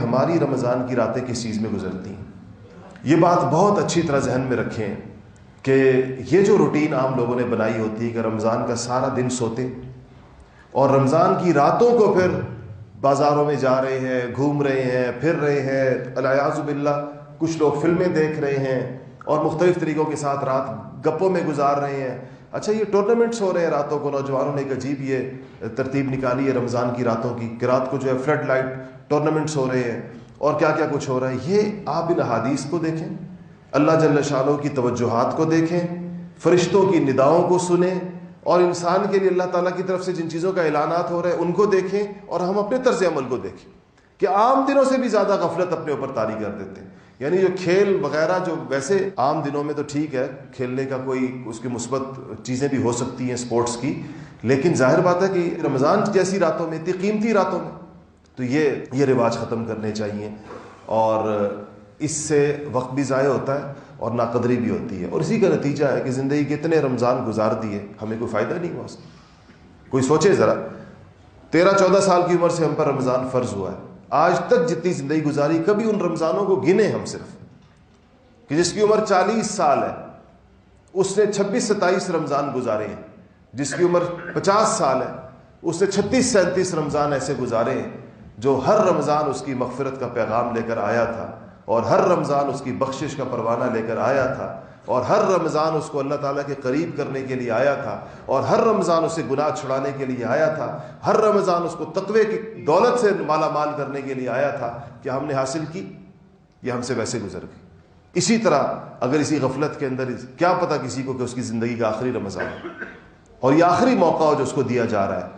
ہماری رمضان کی راتیں کس چیز میں گزرتی ہیں؟ یہ بات بہت اچھی طرح ذہن میں رکھیں کہ یہ جو روٹین عام لوگوں نے بنائی ہوتی ہے کہ رمضان کا سارا دن سوتے اور رمضان کی راتوں کو پھر بازاروں میں جا رہے ہیں، گھوم رہے ہیں، پھر رہے ہیں، الیاذ باللہ کچھ لوگ فلمیں دیکھ رہے ہیں اور مختلف طریقوں کے ساتھ رات گپوں میں گزار رہے ہیں۔ اچھا، یہ ٹورنامنٹس ہو رہے ہیں راتوں کو، نوجوانوں نے ایک عجیب یہ ترتیب نکالی ہے رمضان کی راتوں کی کہ رات کو جو ہے فلڈ لائٹ ٹورنامنٹس ہو رہے ہیں اور کیا کیا کچھ ہو رہا ہے۔ یہ آپ ان احادیث کو دیکھیں، اللہ جل شانہ کی توجہات کو دیکھیں، فرشتوں کی نداؤں کو سنیں اور انسان کے لیے اللہ تعالیٰ کی طرف سے جن چیزوں کا اعلانات ہو رہے ہیں ان کو دیکھیں، اور ہم اپنے طرز عمل کو دیکھیں کہ عام دنوں سے بھی زیادہ غفلت اپنے اوپر طاری کر دیتے ہیں۔ یعنی جو کھیل وغیرہ جو ویسے عام دنوں میں تو ٹھیک ہے، کھیلنے کا کوئی اس کی مثبت چیزیں بھی ہو سکتی ہیں اسپورٹس کی، لیکن ظاہر بات ہے کہ رمضان جیسی راتوں میں، اتنی قیمتی راتوں میں تو یہ رواج ختم کرنے چاہیے، اور اس سے وقت بھی ضائع ہوتا ہے اور ناقدری بھی ہوتی ہے، اور اسی کا نتیجہ ہے کہ زندگی کے اتنے رمضان گزار دیے، ہمیں کوئی فائدہ نہیں ہوا اس کا۔ کوئی سوچے ذرا، 13-14 سال کی عمر سے ہم پر رمضان فرض ہوا ہے، آج تک جتنی زندگی گزاری کبھی ان رمضانوں کو گنے ہم صرف کہ جس کی عمر 40 سال ہے اس نے 26-27 رمضان گزارے ہیں، جس کی عمر 50 سال ہے اس نے 36-37 رمضان ایسے گزارے ہیں جو ہر رمضان اس کی مغفرت کا پیغام لے کر آیا تھا، اور ہر رمضان اس کی بخشش کا پروانہ لے کر آیا تھا، اور ہر رمضان اس کو اللہ تعالیٰ کے قریب کرنے کے لیے آیا تھا، اور ہر رمضان اسے گناہ چھڑانے کے لیے آیا تھا، ہر رمضان اس کو تقوی کی دولت سے مالا مال کرنے کے لیے آیا تھا۔ کہ ہم نے حاصل کی، یہ ہم سے ویسے گزر گئی۔ اسی طرح اگر اسی غفلت کے اندر، کیا پتہ کسی کو کہ اس کی زندگی کا آخری رمضان اور یہ آخری موقع ہو جو اس کو دیا جا رہا ہے،